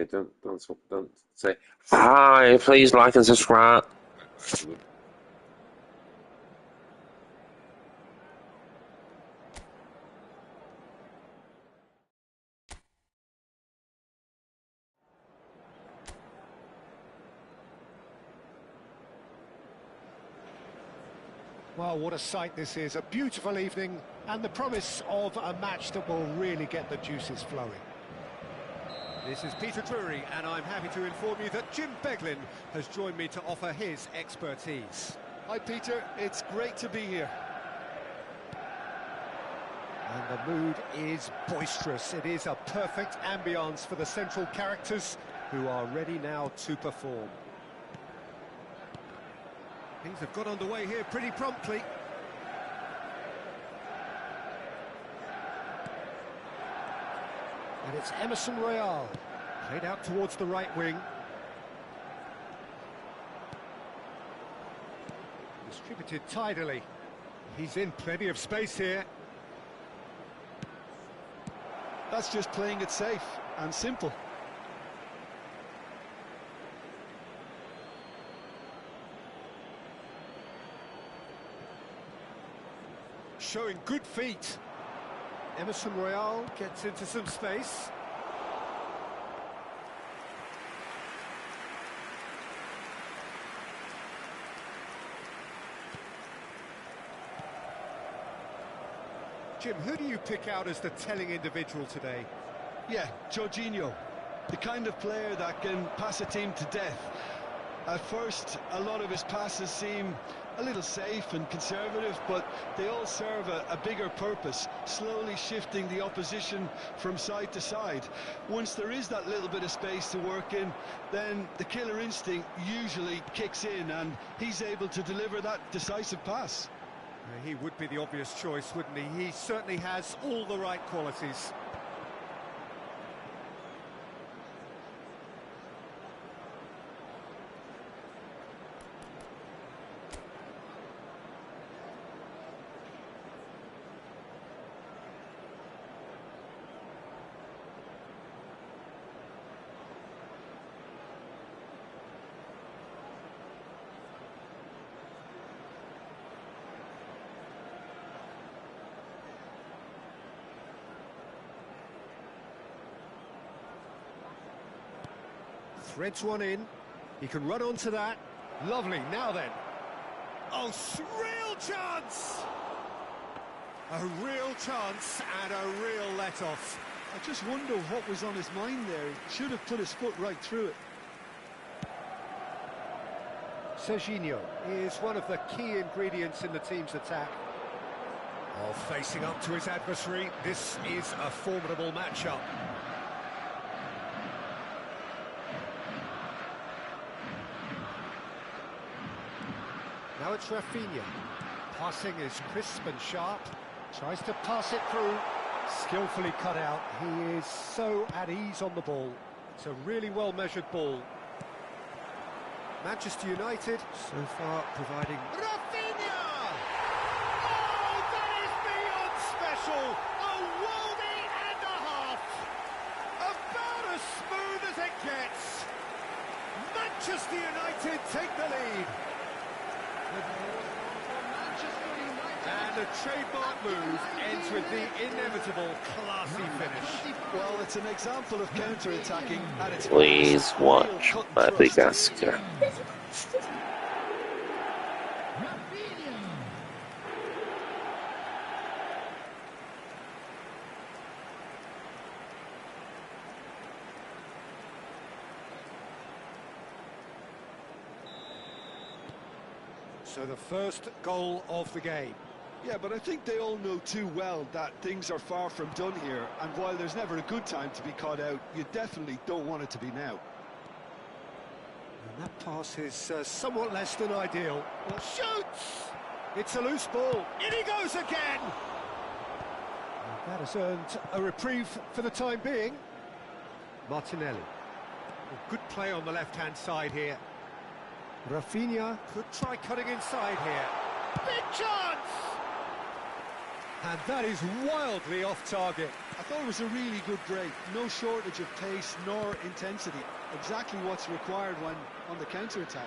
Yeah, don't say hi. Please like and subscribe. Well, what a sight this is. A beautiful evening and the promise of a match that will really get the juices flowing. This is Peter Drury, and I'm happy to inform you that Jim Beglin has joined me to offer his expertise. Hi, Peter. It's great to be here. And the mood is boisterous. It is a perfect ambience for the central characters who are ready now to perform. Things have got underway here pretty promptly. And it's Emerson Royal, played out towards the right wing. Distributed tidily. He's in plenty of space here. That's just playing it safe and simple. Showing good feet. Emerson Royal gets into some space. Jim, who do you pick out as the telling individual today? Yeah, Jorginho, the kind of player that can pass a team to death. At first, a lot of his passes seem a little safe and conservative, but they all serve a bigger purpose, slowly shifting the opposition from side to side. Once there is that little bit of space to work in, then the killer instinct usually kicks in, and he's able to deliver that decisive pass. He would be the obvious choice, wouldn't he? He certainly has all the right qualities. Threads one in. He can run onto that. Lovely. Now then. Oh, real chance! A real chance and a real let-off. I just wonder what was on his mind there. He should have put his foot right through it. Jorginho is one of the key ingredients in the team's attack. Oh, facing up to his adversary. This is a formidable matchup. Now it's Rafinha. Passing is crisp and sharp. Tries to pass it through. Skillfully cut out. He is so at ease on the ball. It's a really well-measured ball. Manchester United, so far providing... Rafinha! Oh, that is beyond special! A worldie and a half! About as smooth as it gets! Manchester United take the lead. And a trademark move ends with the inevitable classy finish. Well, it's an example of counter-attacking at its Please watch my big Oscar. So the first goal of the game. Yeah, but I think they all know too well that things are far from done here, and while there's never a good time to be caught out, you definitely don't want it to be now. And that pass is somewhat less than ideal. Shoots! It's a loose ball. In he goes again! And that has earned a reprieve for the time being. Martinelli. A good play on the left-hand side here. Rafinha could try cutting inside here. Big chance! And that is wildly off target. I thought it was a really good break. No shortage of pace nor intensity. Exactly what's required when on the counter-attack.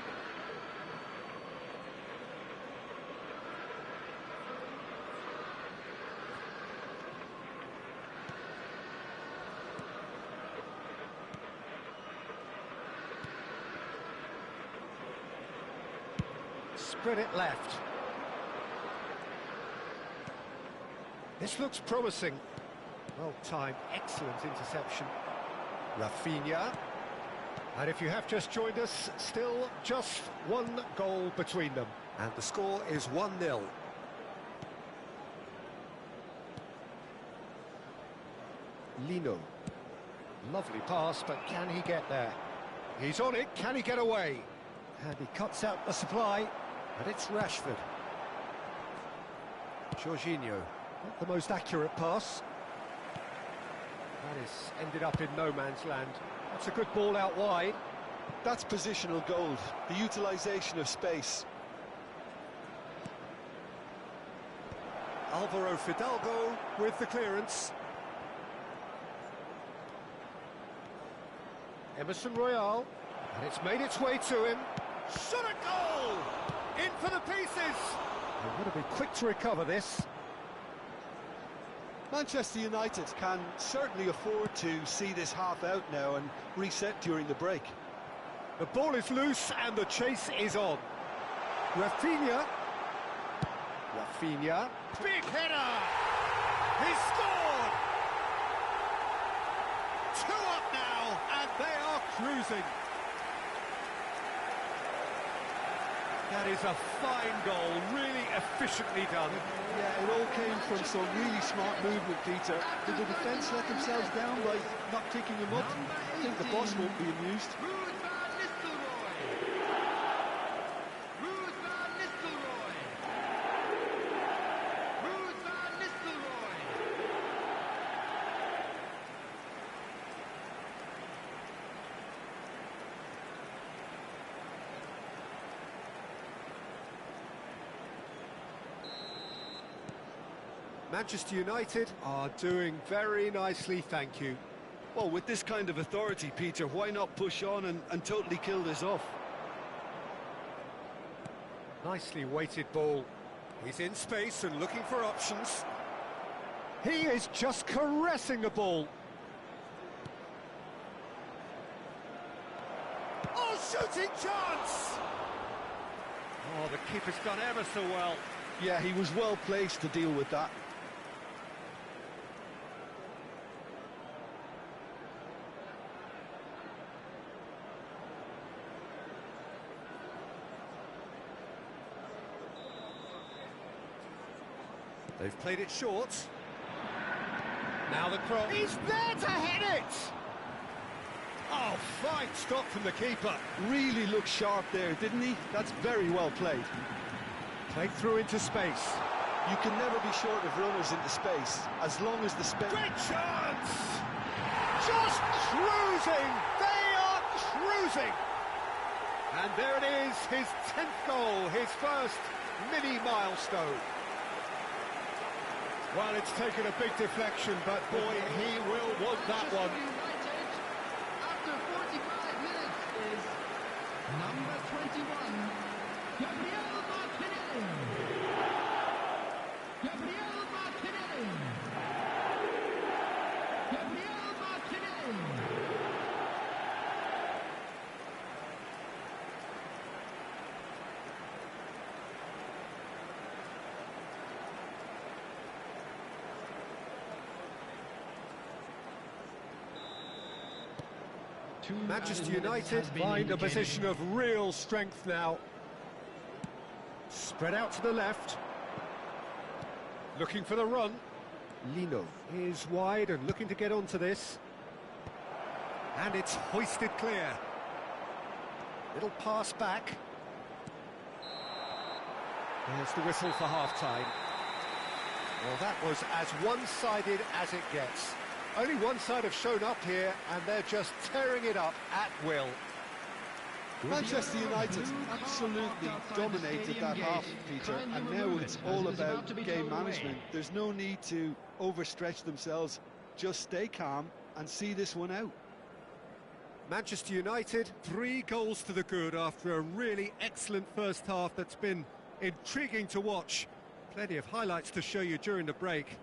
Spread it left. This looks promising. Well timed, excellent interception. Rafinha. And if you have just joined us, still just one goal between them. And the score is 1-0. Lino. Lovely pass, but can he get there? He's on it, can he get away? And he cuts out the supply, and it's Rashford. Jorginho. Not the most accurate pass. That is ended up in no man's land. That's a good ball out wide. That's positional gold, the utilisation of space. Alvaro Fidalgo with the clearance. Emerson Royale, and it's made its way to him. Shot a goal! In for the pieces! They've got to be quick to recover this. Manchester United can certainly afford to see this half out now and reset during the break. The ball is loose and the chase is on. Rafinha. Rafinha. Big header! He scored! 2 up now, and they are cruising. That is a fine goal, really efficiently done. Yeah, it all came from some really smart movement, Peter. Did the defence let themselves down by not picking him up? I think the boss won't be amused. Manchester United are doing very nicely, thank you. Well, with this kind of authority, Peter, why not push on and totally kill this off? Nicely weighted ball. He's in space and looking for options. He is just caressing the ball. Oh, shooting chance! Oh, the keeper's done ever so well. Yeah, he was well placed to deal with that. They've played it short. Now the cross. He's there to hit it! Oh, fine stop from the keeper. Really looked sharp there, didn't he? That's very well played. Played through into space. You can never be short of runners into space, as long as the space... Great chance! Just cruising! They are cruising! And there it is, his 10th goal, his first mini-milestone. Well, it's taken a big deflection, but boy, he will want that one. After 45 minutes is number 21, Gabriel Martinelli. Gabriel Martinelli. Gabriel Martinelli. Manchester United find a position of real strength now. Spread out to the left. Looking for the run. Lino is wide and looking to get onto this. And it's hoisted clear. Little pass back. There's the whistle for half-time. Well, that was as one-sided as it gets. Only one side have shown up here, and they're just tearing it up at will. Manchester United absolutely dominated that half, Peter, and now it's all about game management. There's no need to overstretch themselves. Just stay calm and see this one out. Manchester United, 3 goals to the good after a really excellent first half that's been intriguing to watch. Plenty of highlights to show you during the break.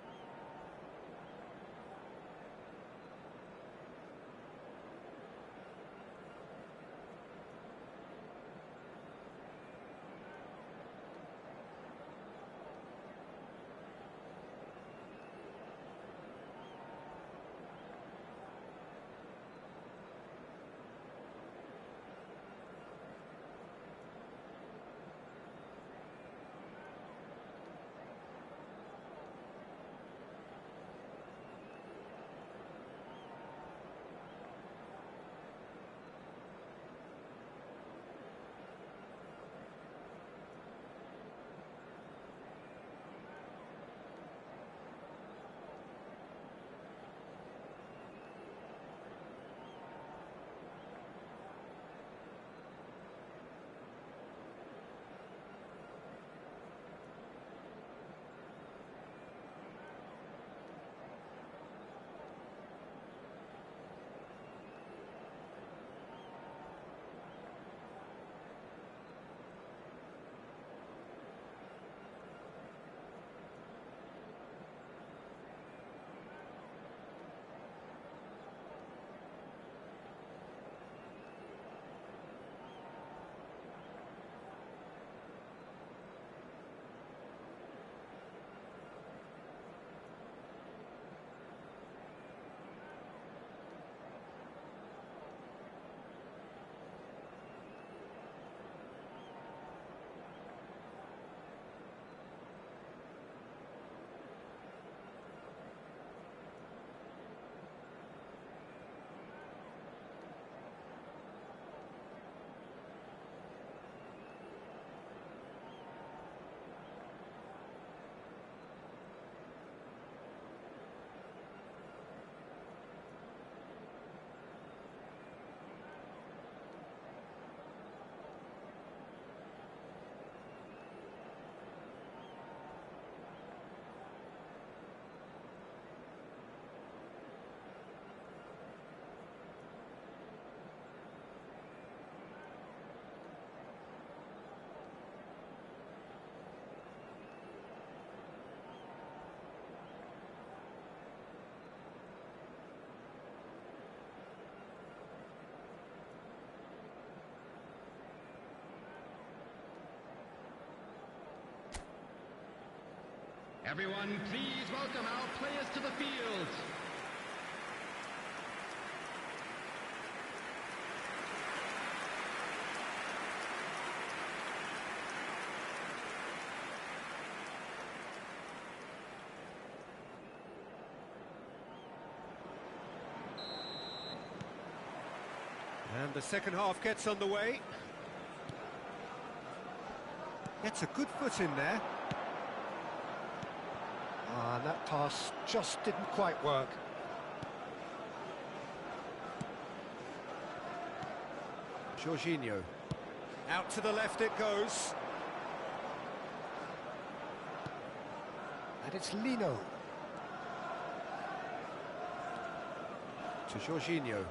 Everyone, please welcome our players to the field. And the second half gets underway. Gets a good foot in there. And that pass just didn't quite work. Jorginho. Out to the left it goes. And it's Lino. To Jorginho.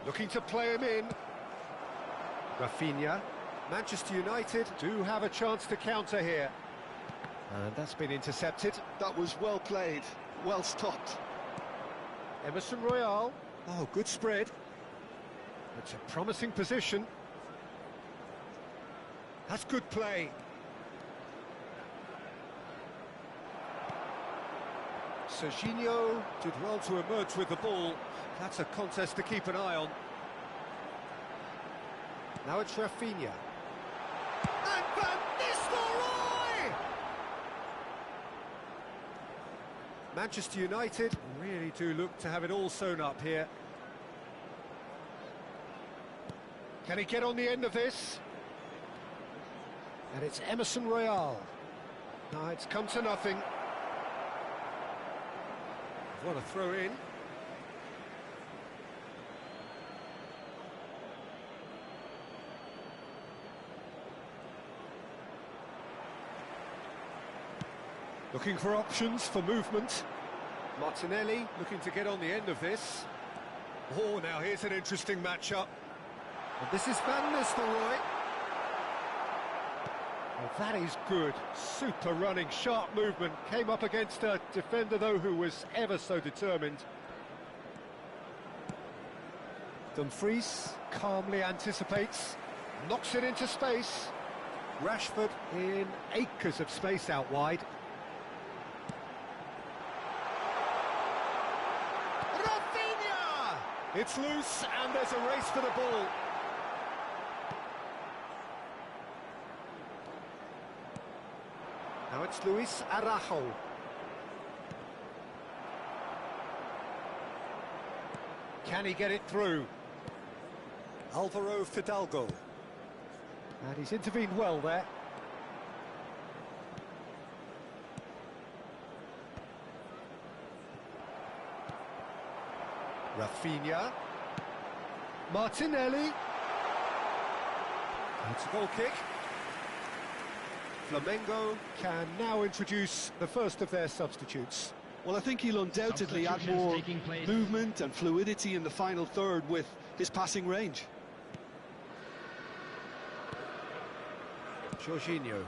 Looking to play him in. Rafinha. Manchester United do have a chance to counter here. And that's been intercepted. That was well played, well stopped. Emerson Royale. Oh, good spread. It's a promising position. That's good play. Serginho did well to emerge with the ball. That's a contest to keep an eye on. Now it's Rafinha. And Van Nistelrooy! Manchester United really do look to have it all sewn up here. Can he get on the end of this? And it's Emerson Royale. No, it's come to nothing. What a throw in. Looking for options for movement. Martinelli looking to get on the end of this. Oh, now here's an interesting matchup. And this is Van Nistelrooy. Oh, that is good. Super running, sharp movement. Came up against a defender, though, who was ever so determined. Dumfries calmly anticipates, knocks it into space. Rashford in acres of space out wide. Rafinha! It's loose and there's a race for the ball. Now it's Luis Araujo. Can he get it through? Alvaro Fidalgo. And he's intervened well there. Rafinha. Martinelli. It's a goal kick. Flamengo can now introduce the first of their substitutes. Well, I think he'll undoubtedly add more movement and fluidity in the final third with his passing range. Jorginho.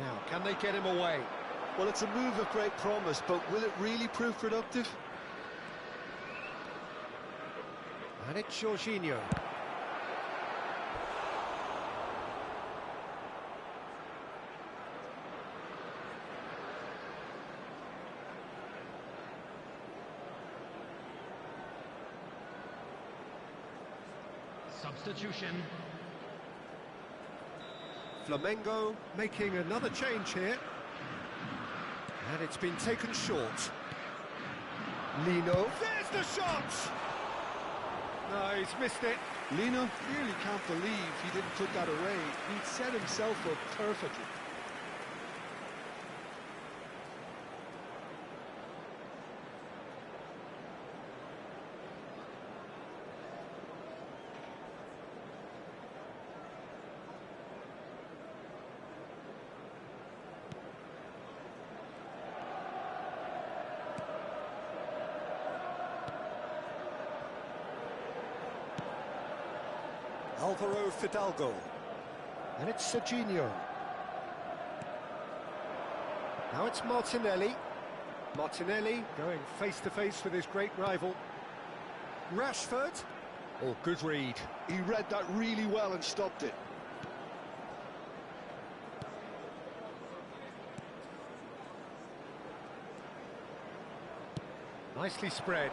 Now, can they get him away? Well, it's a move of great promise, but will it really prove productive? And it's Jorginho. Substitution. Flamengo making another change here. And it's been taken short. Lino. There's the shot! No, he's missed it. Lino really can't believe he didn't put that away. He'd set himself up perfectly. Alvaro Fidalgo. And it's Serginho. Now it's Martinelli. Martinelli going face to face with his great rival. Rashford. Oh, good read. He read that really well and stopped it. Nicely spread.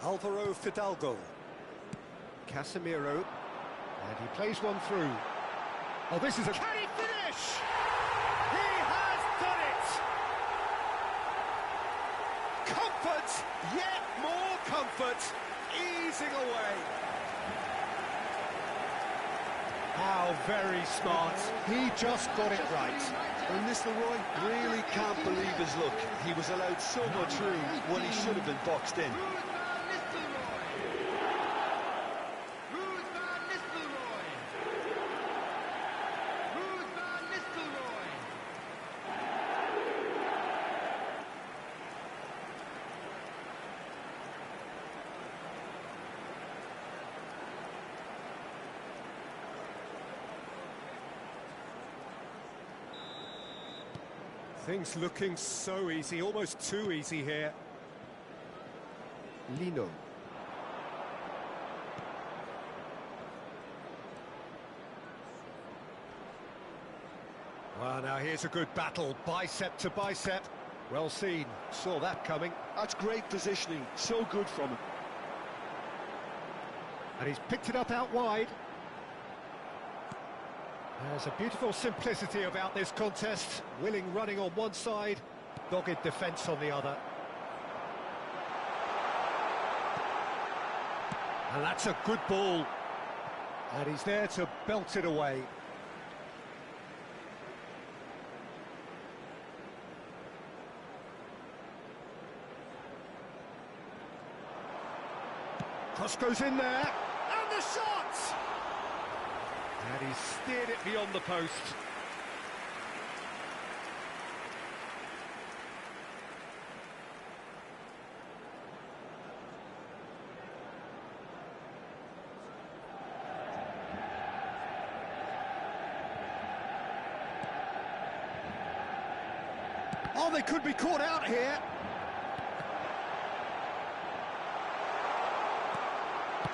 Alvaro Fidalgo. Casemiro. And he plays one through. Oh, this is a... Can he finish? He has done it! Comfort, yet more comfort, easing away. How very smart. He just got it right. And Nistelrooy really can't believe his luck. He was allowed so much room when he should have been boxed in. Things looking so easy, almost too easy here. Lino. Well, now here's a good battle, bicep to bicep. Well seen, saw that coming. That's great positioning, so good from him. And he's picked it up out wide. There's a beautiful simplicity about this contest. Willing running on one side, dogged defence on the other. And that's a good ball. And he's there to belt it away. Cross goes in there, and the shot! And he steered it beyond the post. Oh, they could be caught out here.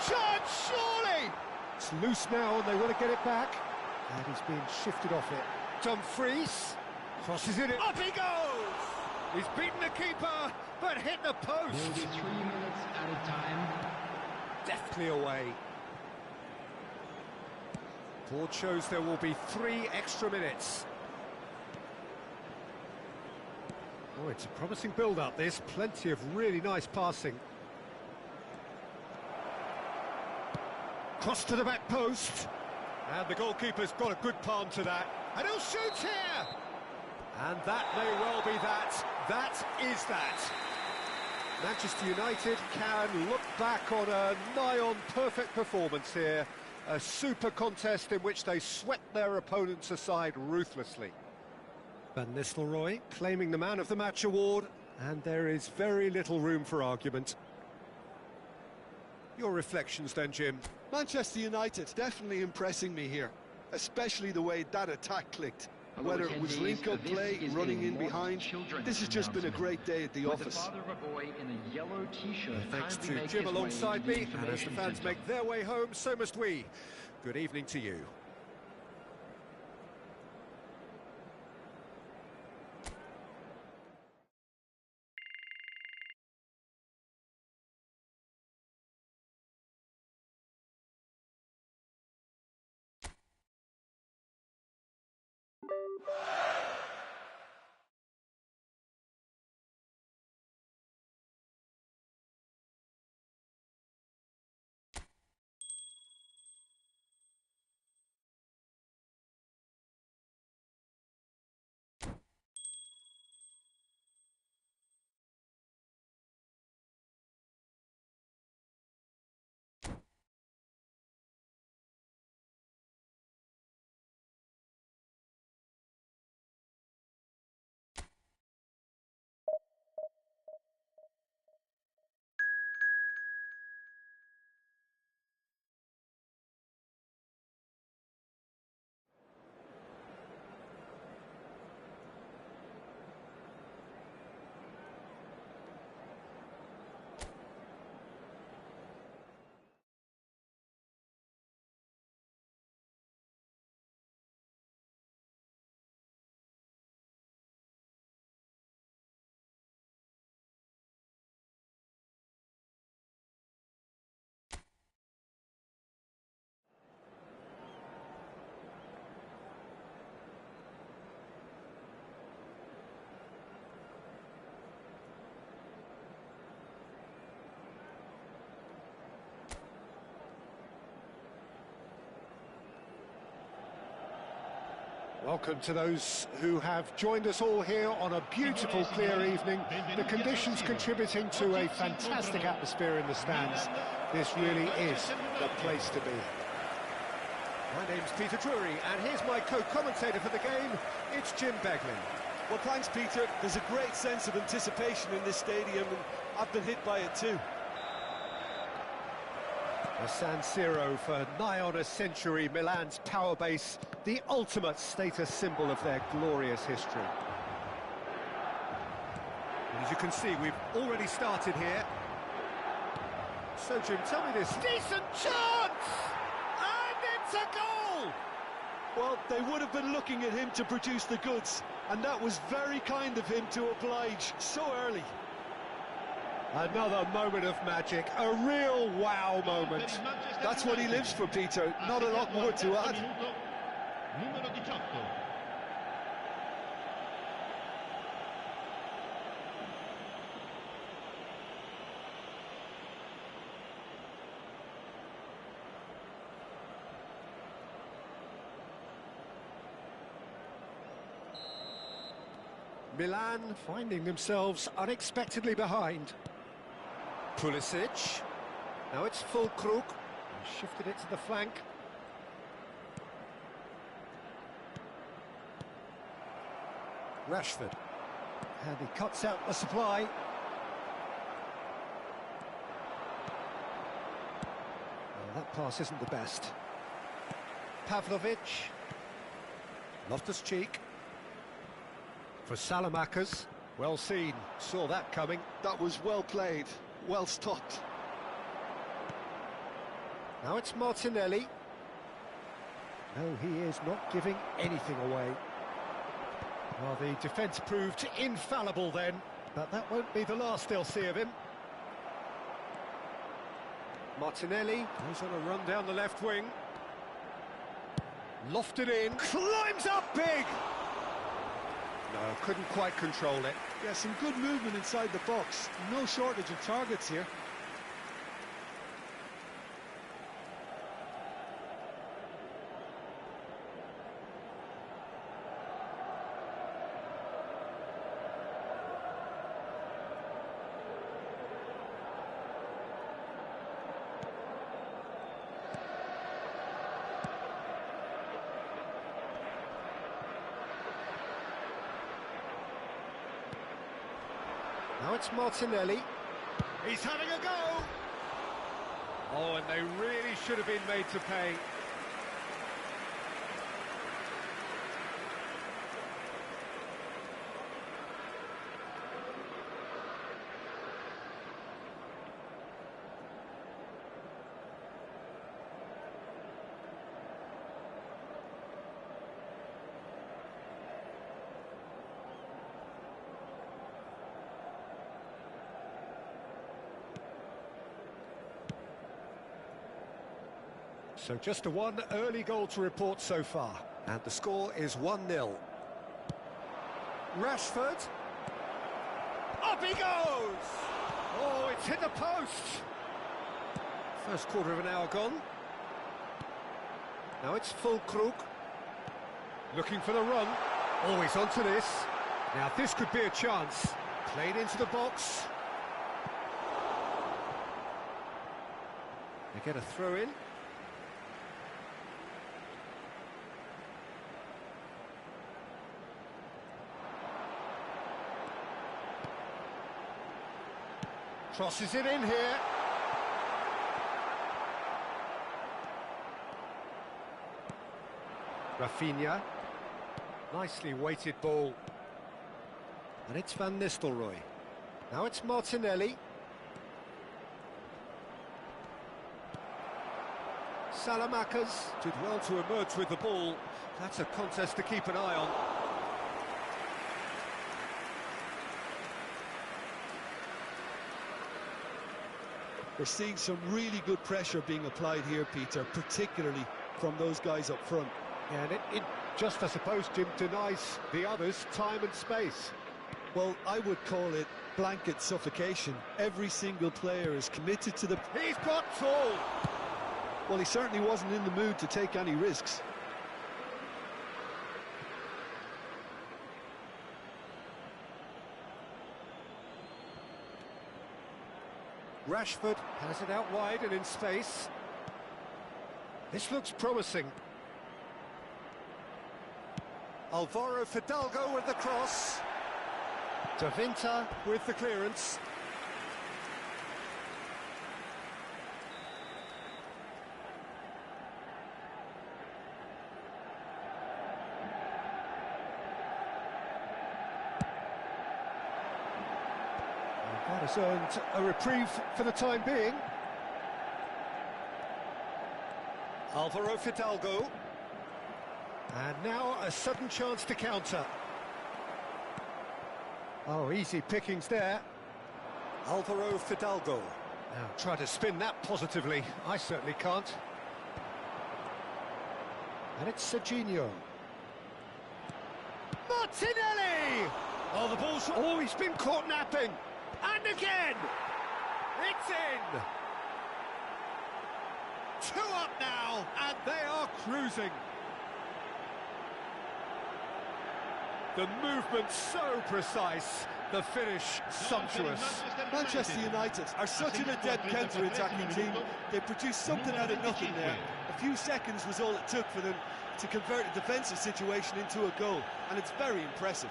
Shot, surely! It's loose now and they want to get it back. And he's being shifted off it. Dumfries crosses it in. Up he goes! He's beaten the keeper, but hit the post. Will be 3 minutes at a time. Deftly away. Board shows there will be 3 extra minutes. Oh, it's a promising build-up, this. Plenty of really nice passing. Cross to the back post. And the goalkeeper's got a good palm to that. And he'll shoot here! And that may well be that. That is that. Manchester United can look back on a nigh-on perfect performance here. A super contest in which they swept their opponents aside ruthlessly. Van Nistelrooy claiming the Man of the Match award, and there is very little room for argument. Your reflections then, Jim? Manchester United definitely impressing me here, especially the way that attack clicked. Whether it was link-up play, running in behind, this has just been a great day at the office. Thanks to Jim alongside me, and as the fans make their way home, so must we. Good evening to you. Welcome to those who have joined us all here on a beautiful, clear evening. The conditions contributing to a fantastic atmosphere in the stands. This really is the place to be. My name's Peter Drury, and here's my co-commentator for the game. It's Jim Beglin. Well, thanks, Peter. There's a great sense of anticipation in this stadium, and I've been hit by it too. A San Siro for nigh on a century, Milan's power base, the ultimate status symbol of their glorious history. And as you can see, we've already started here. So, Jim, tell me this. Decent chance! And it's a goal! Well, they would have been looking at him to produce the goods, and that was very kind of him to oblige so early. Another moment of magic, a real wow moment. That's what he lives for, Peter. Not a lot more to add. Milan finding themselves unexpectedly behind. Pulisic. Now it's full crook. Shifted it to the flank. Rashford. And he cuts out the supply. Well, that pass isn't the best. Pavlovic. Loftus-Cheek. For Salamakers. Well seen. Saw that coming. That was well played, well stopped. Now it's Martinelli. No, he is not giving anything away. Well, the defence proved infallible then, but that won't be the last they'll see of him. Martinelli goes on a run down the left wing. Lofted in, climbs up big! No, couldn't quite control it. Yeah, some good movement inside the box. No shortage of targets here. Now it's Martinelli. He's having a go! Oh, and they really should have been made to pay. So just the one early goal to report so far. And the score is 1-0. Rashford. Up he goes! Oh, it's hit the post! First quarter of an hour gone. Now it's full crook. Looking for the run. Always onto this. Now this could be a chance. Played into the box. They get a throw in. Crosses it in here. Rafinha. Nicely weighted ball. And it's Van Nistelrooy. Now it's Martinelli. Salamakers did well to emerge with the ball. That's a contest to keep an eye on. We're seeing some really good pressure being applied here, Peter, particularly from those guys up front. Yeah, and it just, I suppose, Jim, denies the others time and space. Well, I would call it blanket suffocation. Every single player is committed to the... He's got tall! Well, he certainly wasn't in the mood to take any risks. Rashford has it out wide and in space. This looks promising. Alvaro Fidalgo with the cross. Davinta with the clearance. That has earned a reprieve for the time being. Alvaro Fidalgo. And now a sudden chance to counter. Oh, easy pickings there. Alvaro Fidalgo. Now try to spin that positively. I certainly can't. And it's Serginho. Martinelli! Oh, the ball's always been caught napping. And again! It's in! 2 up now, and they are cruising. The movement's so precise, The finish, sumptuous. Manchester United are such an adept counter-attacking team. They produced something out of nothing there. A few seconds was all it took for them to convert a defensive situation into a goal, and it's very impressive.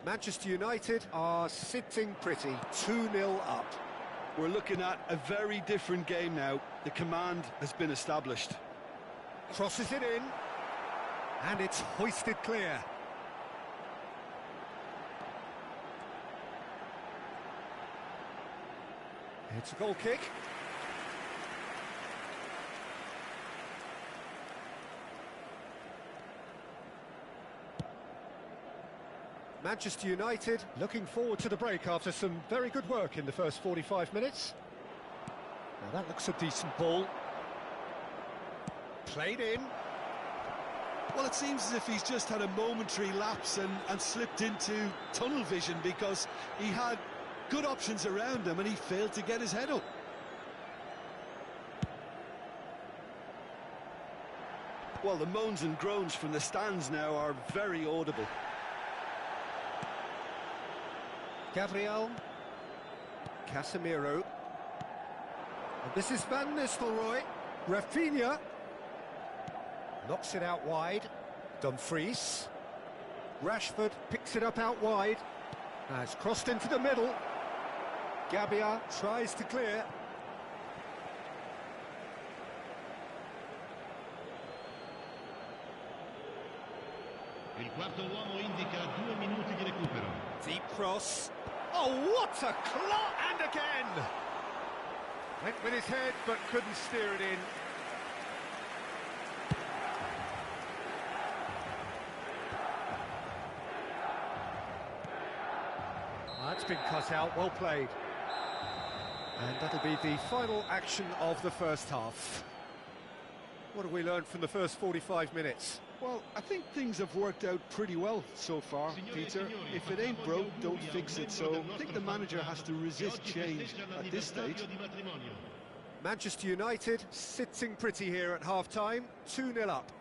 Manchester United are sitting pretty, 2-0 up. We're looking at a very different game now. The command has been established. Crosses it in, and it's hoisted clear. It's a goal kick. Manchester United looking forward to the break after some very good work in the first 45 minutes. Now that looks a decent ball. Played in. Well, it seems as if he's just had a momentary lapse and slipped into tunnel vision, because he had good options around him and he failed to get his head up. Well, the moans and groans from the stands now are very audible. Gabriel, Casemiro, and this is Van Nistelrooy. Rafinha knocks it out wide. Dumfries, Rashford picks it up out wide. Now it's crossed into the middle. Gabriel tries to clear. Il quarto uomo indica 2 minuti di recupero. Deep cross. Oh, what a clot! And again! Went with his head, but couldn't steer it in. That's been cut out, well played. And that'll be the final action of the first half. What have we learned from the first 45 minutes? Well, I think things have worked out pretty well so far, Peter. If it ain't broke, don't fix it. So I think the manager has to resist change at this stage. Manchester United sitting pretty here at half-time, 2-0 up.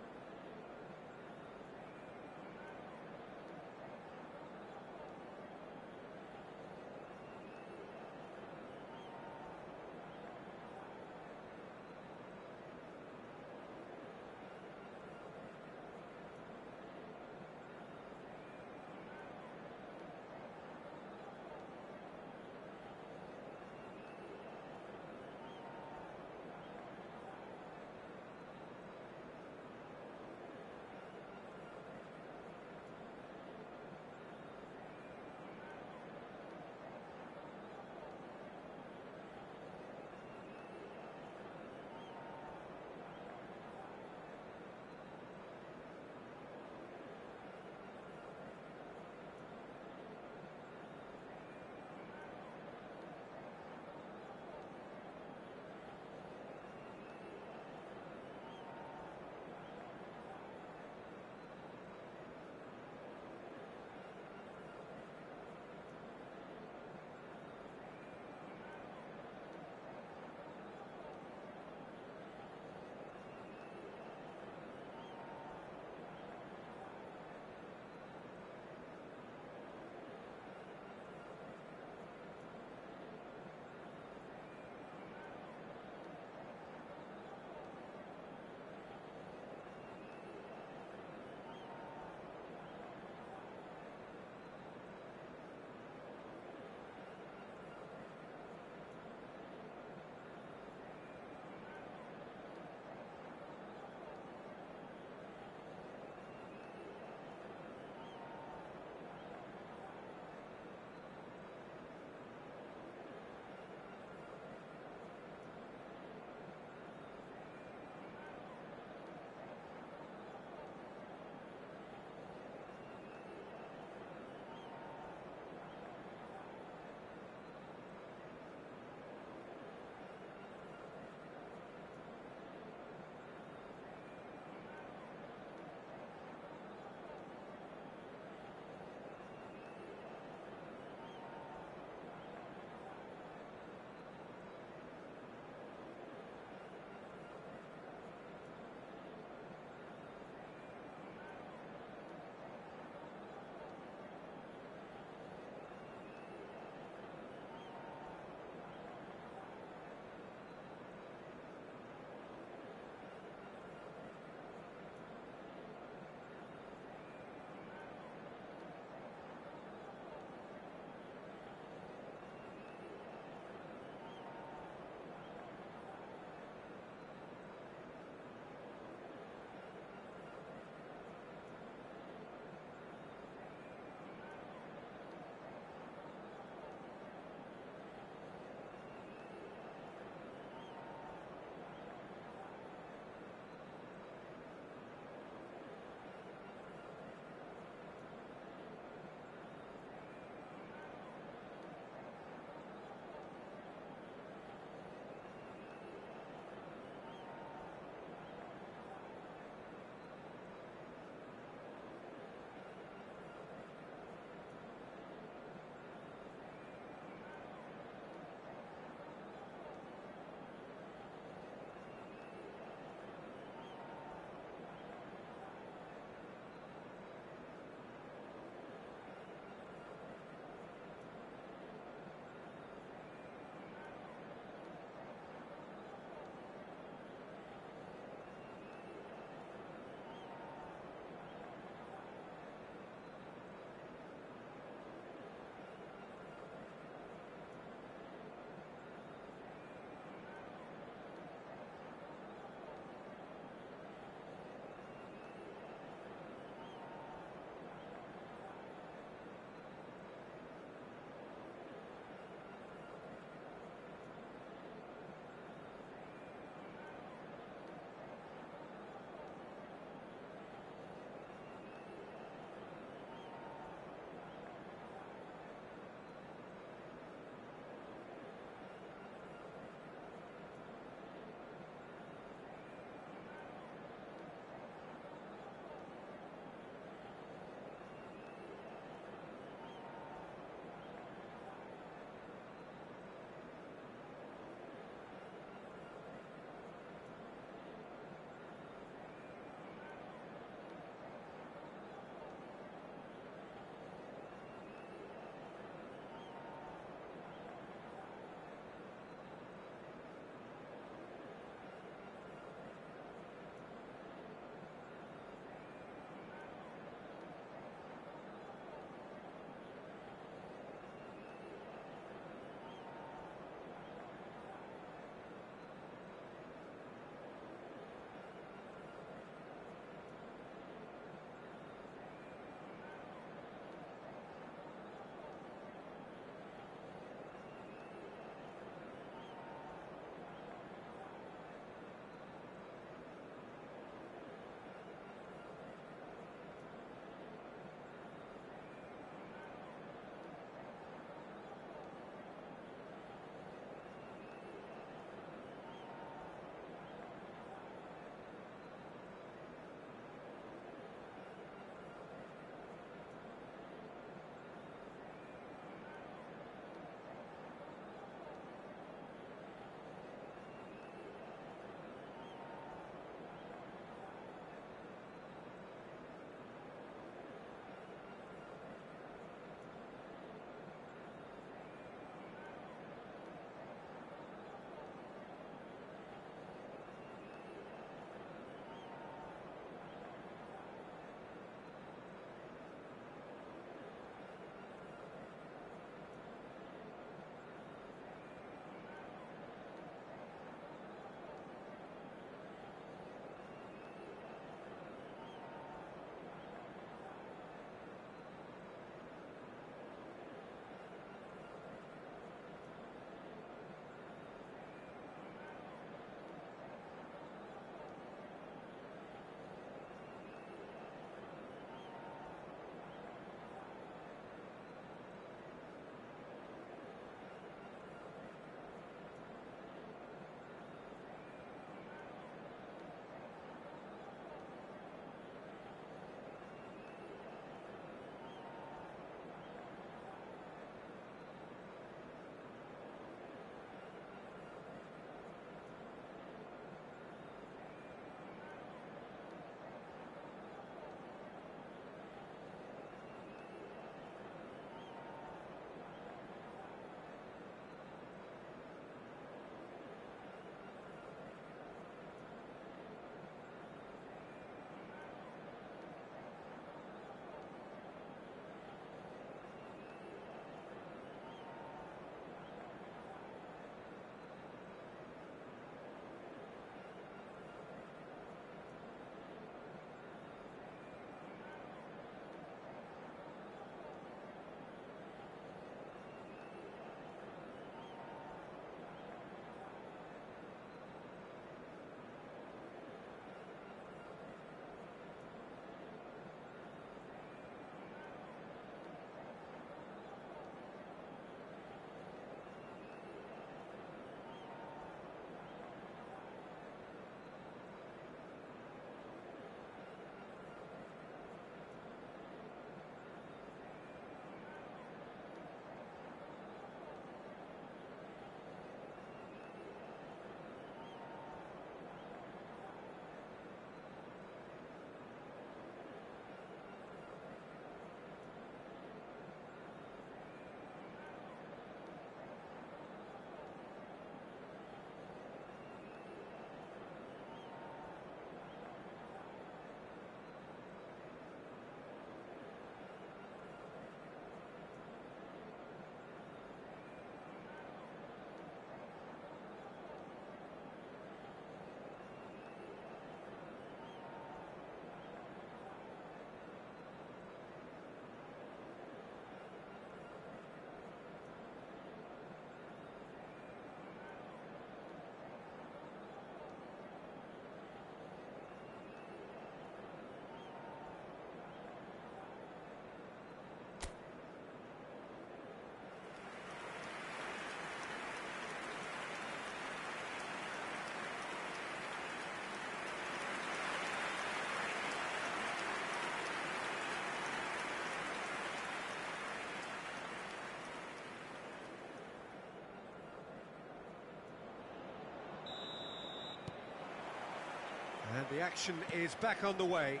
And the action is back on the way.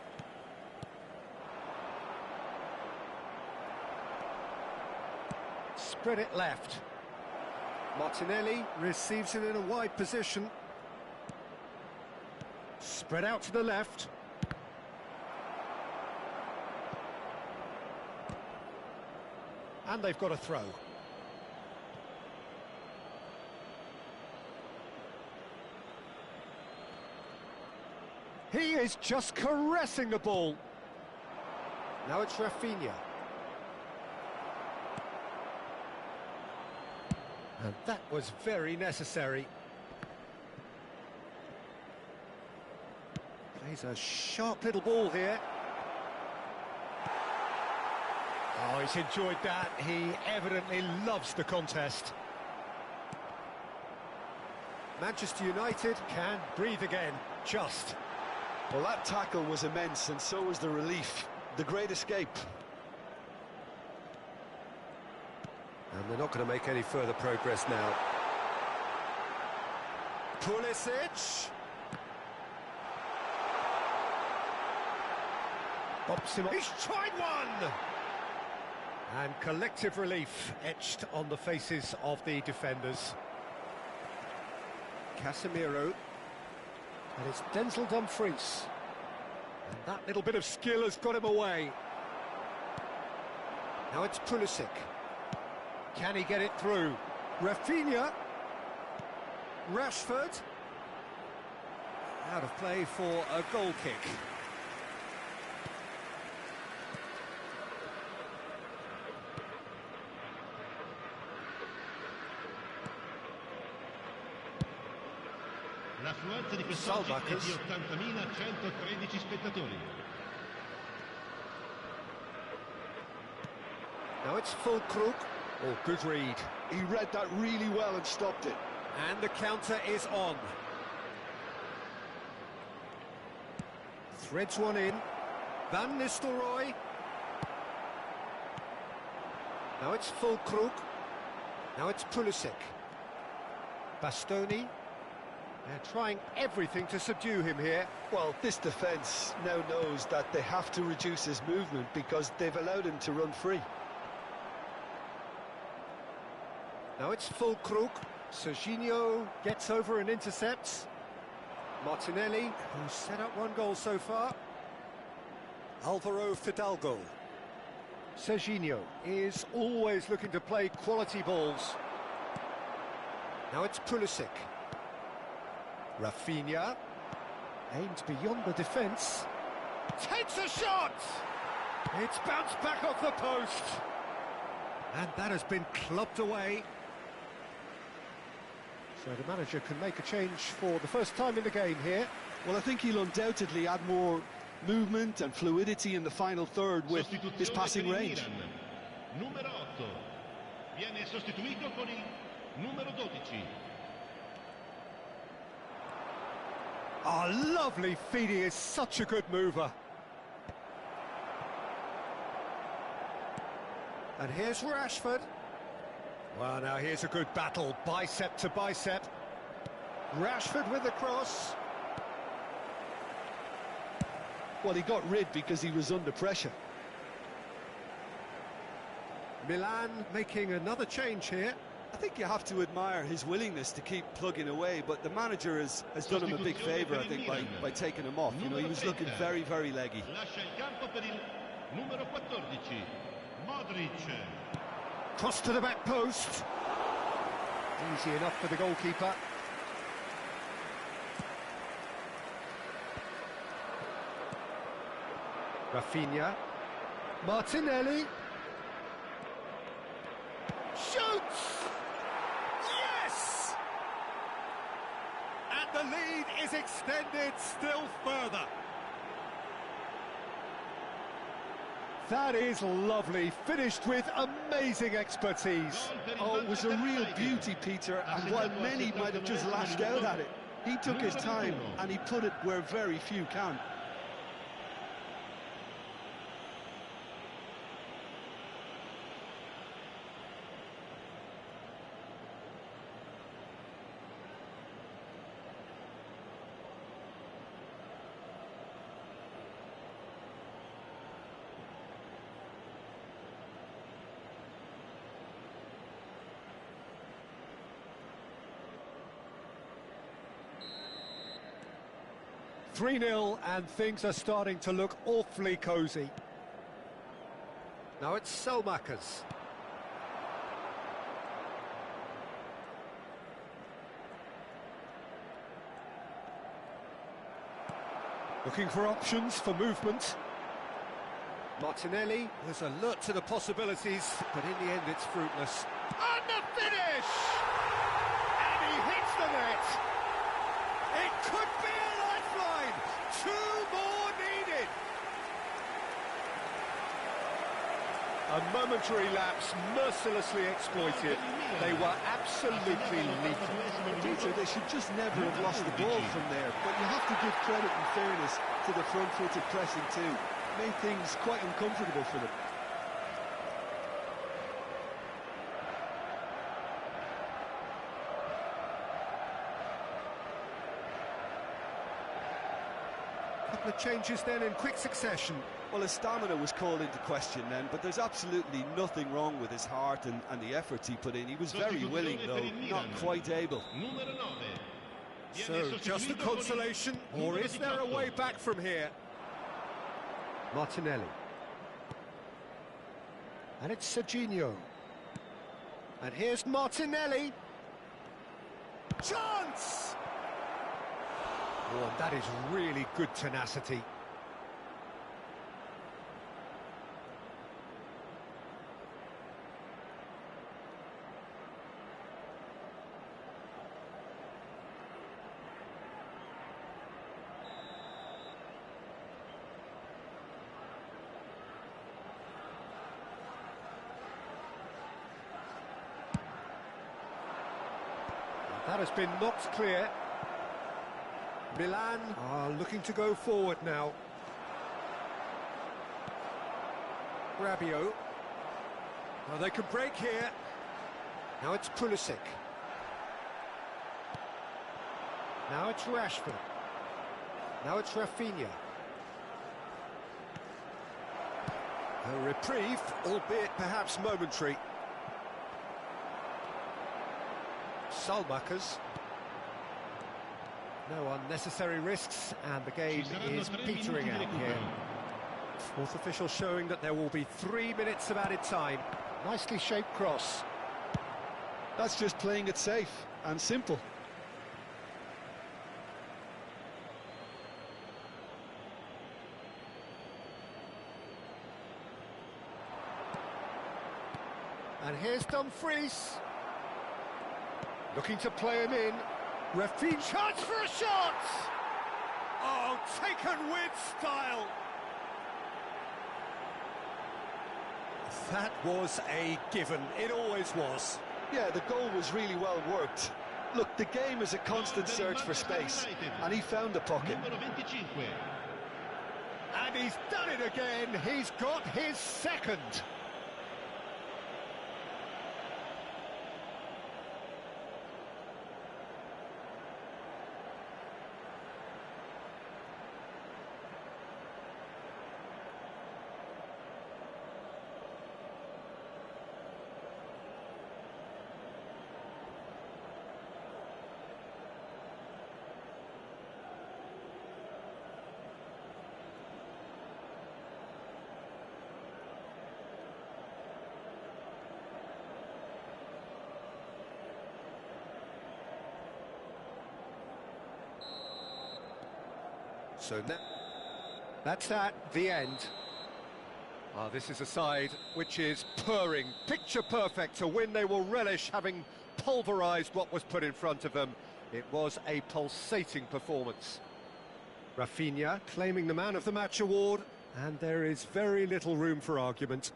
Spread it left. Martinelli receives it in a wide position. Spread out to the left. And they've got a throw. He is just caressing the ball. Now it's Rafinha. And that was very necessary. Plays a sharp little ball here. Oh, he's enjoyed that. He evidently loves the contest. Manchester United can breathe again, just. Well, that tackle was immense, and so was the relief. The great escape. And they're not going to make any further progress now. Pulisic. Bops him up. He's tried one! And collective relief etched on the faces of the defenders. Casemiro. And it's Denzel Dumfries. And that little bit of skill has got him away. Now it's Pulisic. Can he get it through? Rafinha. Rashford. Out of play for a goal kick. L'affluenza di quest'oggi è di 80.113 spettatori. Now it's Fulkrug. Oh, good read. He read that really well and stopped it. And the counter is on. Threads one in. Van Nistelrooy. Now it's Fulkrug. Now it's Pulisic. Bastoni. They're trying everything to subdue him here. Well, this defence now knows that they have to reduce his movement because they've allowed him to run free. Now it's Fulkrug. Serginho gets over and intercepts. Martinelli, who's set up one goal so far. Alvaro Fidalgo. Serginho is always looking to play quality balls. Now it's Pulisic. Rafinha. Aimed beyond the defence. Takes a shot! It's bounced back off the post. And that has been clubbed away. So the manager can make a change for the first time in the game here. Well, I think he'll undoubtedly add more movement and fluidity in the final third with his passing range. Numero 8 viene sostituito con il numero 12. Oh, lovely feed. He is such a good mover. And here's Rashford. Well, now here's a good battle, bicep to bicep. Rashford with the cross. Well, he got rid because he was under pressure. Milan making another change here. I think you have to admire his willingness to keep plugging away, but the manager has done him a big favour, I think, by taking him off. You know, he was looking very, very leggy. Lascia il campo per il numero 14, Modric. Cross to the back post. Easy enough for the goalkeeper. Rafinha. Martinelli. Shoots! Yes! And the lead is extended still further. That is lovely, finished with amazing expertise. Oh, it was a real beauty, Peter, and while many might have just lashed out at it, he took his time and he put it where very few can. 3-0 and things are starting to look awfully cosy. Now it's Selmakers. Looking for options for movement. Martinelli was alert to the possibilities, but in the end it's fruitless. And the finish! And he hits the net! It could be a lifeline! 2 more needed! A momentary lapse mercilessly exploited. They were absolutely lethal. Peter, they should just never have lost the ball from there, but you have to give credit and fairness to the front-footed pressing too. Made things quite uncomfortable for them. Couple of changes then in quick succession. Well, his stamina was called into question then, but there's absolutely nothing wrong with his heart and the efforts he put in. He was very willing, though, not quite able. So, just a consolation, or is there a way back from here? Martinelli. And it's Serginho. And here's Martinelli. Chance! Oh, and that is really good tenacity. That has been knocked clear. Milan are looking to go forward now. Rabiot. Well, they can break here. Now it's Pulisic. Now it's Rashford. Now it's Rafinha. A reprieve, albeit perhaps momentary. Selmakers. No unnecessary risks, and the game is petering out here. Fourth official showing that there will be 3 minutes of added time. Nicely shaped cross. That's just playing it safe and simple. And here's Dumfries. Looking to play him in. Rafinha. Chance for a shot! Oh, taken with style! That was a given. It always was. Yeah, the goal was really well worked. Look, the game is a constant search for space, and he found the pocket. And he's done it again. He's got his second. So now, that's at the end. This is a side which is purring, picture perfect, a win they will relish, having pulverised what was put in front of them. It was a pulsating performance. Rafinha claiming the Man of the Match award, and there is very little room for argument.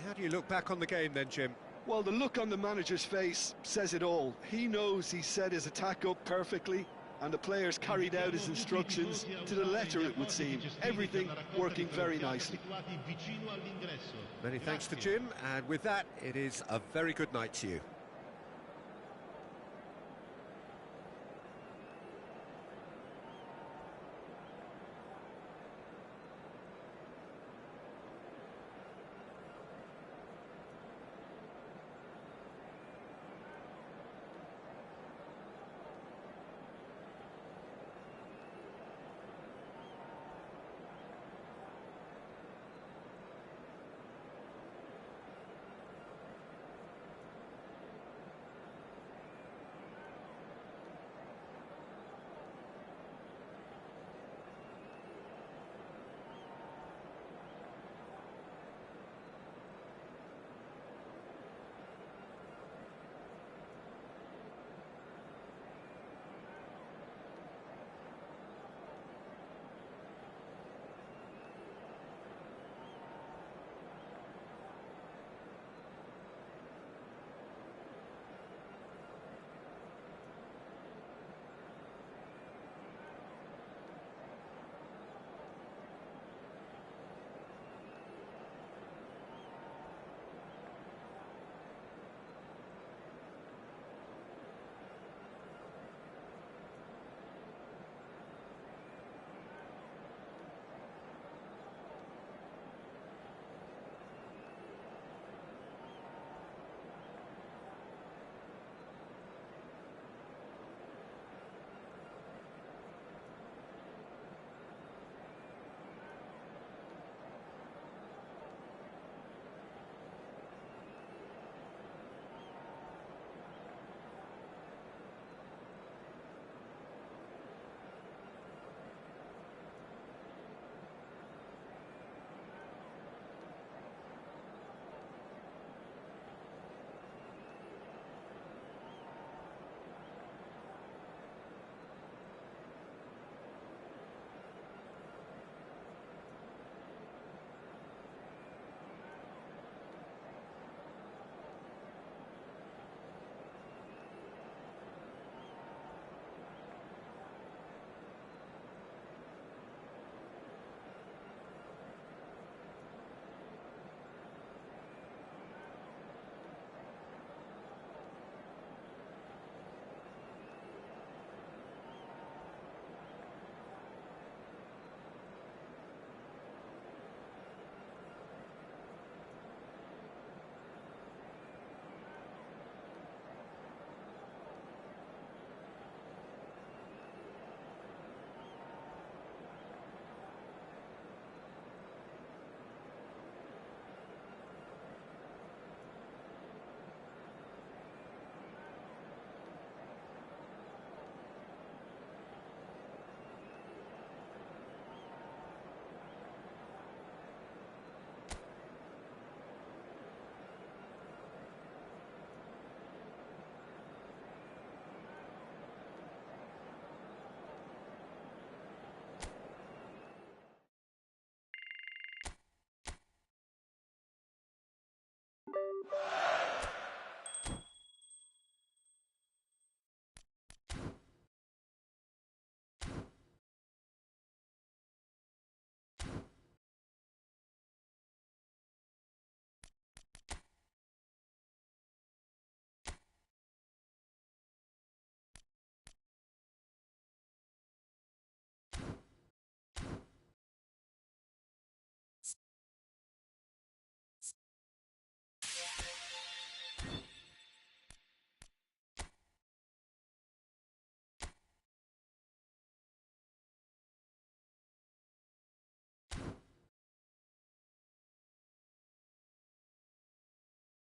How do you look back on the game then, Jim? Well, the look on the manager's face says it all. He knows he set his attack up perfectly, and the players carried out his instructions to the letter, it would seem. Everything working very nicely. Many thanks to Jim, and with that, it is a very good night to you.